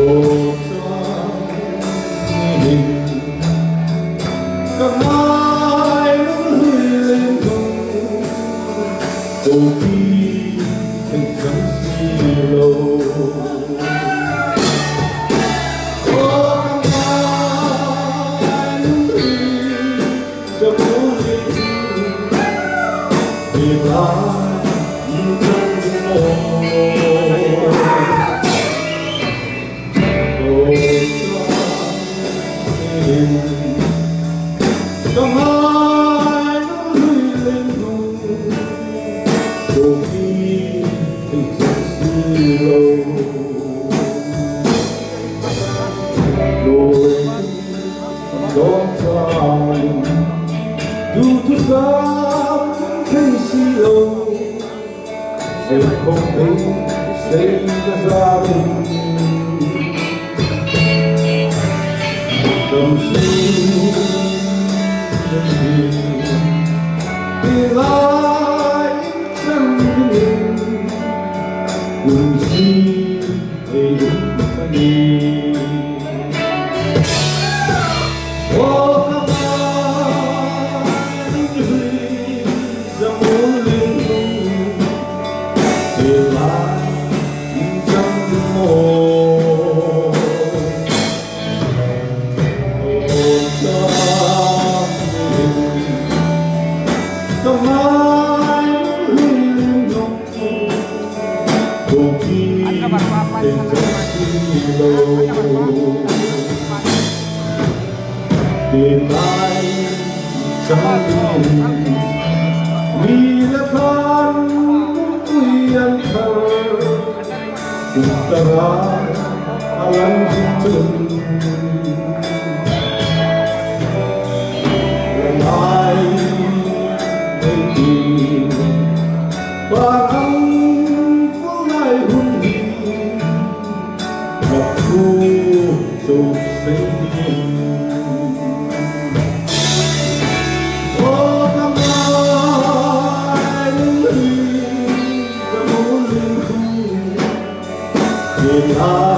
một hình các mái lên không cầu khi thành trắng xì lâu Come on, lên không đôi khi tình rất lâu đôi đón chào dù thức giấc thấy si lâu sẽ không thể xây ra gia đình tâm sinh vì lại chẳng biết cùng gì về lúc đi ô các bạn đi ra muốn lên không về lại trong mồ Come on, cầu khi tình rất xì lâu tiền ai chẳng biết vì là con quy ăn thơ cùng ta ra lăn chân ai và anh có lại hôn đi ngọc thu dầu xanh ô cảm ơn đã muốn lên không